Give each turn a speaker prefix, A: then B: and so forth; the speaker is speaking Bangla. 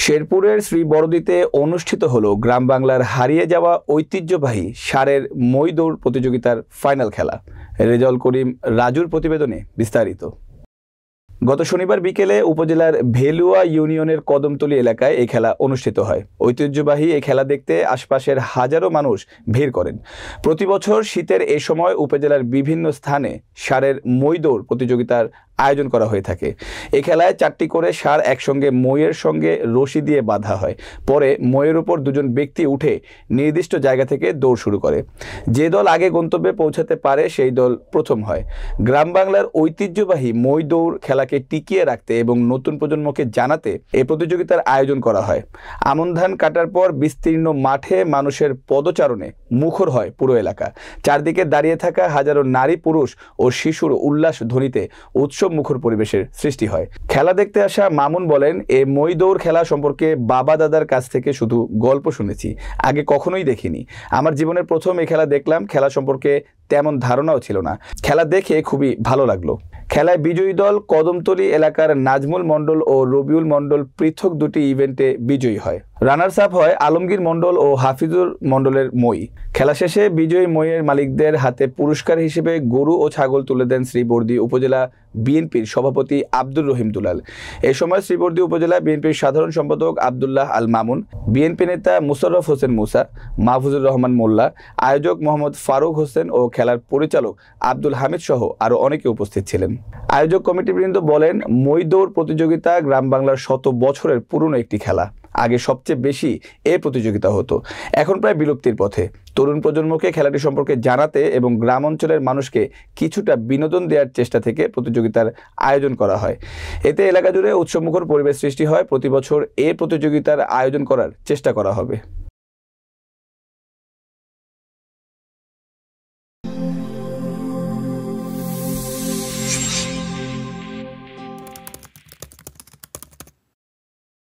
A: শেরপুরের শ্রী বড়দিতে অনুষ্ঠিত হলো গ্রাম বাংলার হারিয়ে যাওয়া ঐতিহ্যবাহী ষাঁড়ের মই দৌড় প্রতিযোগিতার ফাইনাল খেলা। রেজাউল করিম রাজুর প্রতিবেদনে বিস্তারিত। গত শনিবার বিকেলে উপজেলার ভেলুয়া ইউনিয়নের কদমতলী এলাকায় এই খেলা অনুষ্ঠিত হয়। ঐতিহ্যবাহী এই খেলা দেখতে আশপাশের হাজারো মানুষ ভিড় করেন। প্রতি বছর শীতের এ সময় উপজেলার বিভিন্ন স্থানে ষাঁড়ের মই দৌড় প্রতিযোগিতার আয়োজন করা হয়ে থাকে। এই খেলায় 4টি করে ষাঁড় একসঙ্গে মইয়ের সঙ্গে রশি দিয়ে বাঁধা হয়। পরে মইয়ের উপর দুজন ব্যক্তি উঠে নির্দিষ্ট জায়গা থেকে দৌড় শুরু করে। যে দল আগে গন্তব্যে পৌঁছাতে পারে সেই দল প্রথম হয়। গ্রাম বাংলার ঐতিহ্যবাহী মই দৌড় খেলাকে টিকিয়ে রাখতে এবং নতুন প্রজন্মকে জানাতে এই প্রতিযোগিতার আয়োজন করা হয়। আমন ধান কাটার পর বিস্তীর্ণ মাঠে মানুষের পদচারণে মুখর হয় পুরো এলাকা। চারদিকে দাঁড়িয়ে থাকা হাজারো নারী পুরুষ ও শিশুর উল্লাস ধ্বনিতে উৎসব মুখর পরিবেশের সৃষ্টি হয়। খেলা দেখতে আসা মামুন বলেন, এই মই দৌড় খেলা সম্পর্কে বাবা দাদার কাছ থেকে শুধু গল্প শুনেছি, আগে কখনোই দেখিনি। আমার জীবনের প্রথম এই খেলা দেখলাম। খেলা সম্পর্কে তেমন ধারণাও ছিল না। খেলা দেখে খুবই ভালো লাগলো। খেলায় বিজয়ী দল কদমতলী এলাকার নাজমুল মণ্ডল ও রবিউল মণ্ডল পৃথক দুটি ইভেন্টে বিজয়ী হয়। রানার্স আপ হয় আলমগীর মণ্ডল ও হাফিজুর মণ্ডলের মই। খেলা শেষে বিজয়ী মইয়ের মালিকদের হাতে পুরস্কার হিসেবে গরু ও ছাগল তুলে দেন শ্রীবর্দী উপজেলা বিএনপির সভাপতি আব্দুর রহিম দুলাল। এ সময় শ্রীবর্দী উপজেলা বিএনপির সাধারণ সম্পাদক আবদুল্লাহ আল মামুন, বিএনপি নেতা মুশাররফ হোসেন মুসা, মাহফুজুর রহমান মোল্লা, আয়োজক মোহাম্মদ ফারুক হোসেন ও খেলার পরিচালক আব্দুল হামিদ সহ আরও অনেকে উপস্থিত ছিলেন। আয়োজক কমিটিবৃন্দ বলেন, মই দৌড় প্রতিযোগিতা গ্রাম বাংলার শত বছরের পুরনো একটি খেলা। আগে সবচেয়ে বেশি এই প্রতিযোগিতা হতো, এখন প্রায় বিলুপ্তির পথে। তরুণ প্রজন্মকে খেলাটি সম্পর্কে জানাতে এবং গ্রাম অঞ্চলের মানুষকে কিছুটা বিনোদন দেওয়ার চেষ্টা থেকে প্রতিযোগিতার আয়োজন করা হয়। এতে এলাকা জুড়ে উৎসবমুখর পরিবেশ সৃষ্টি হয়। প্রতি বছর এই প্রতিযোগিতার আয়োজন করার চেষ্টা করা হবে।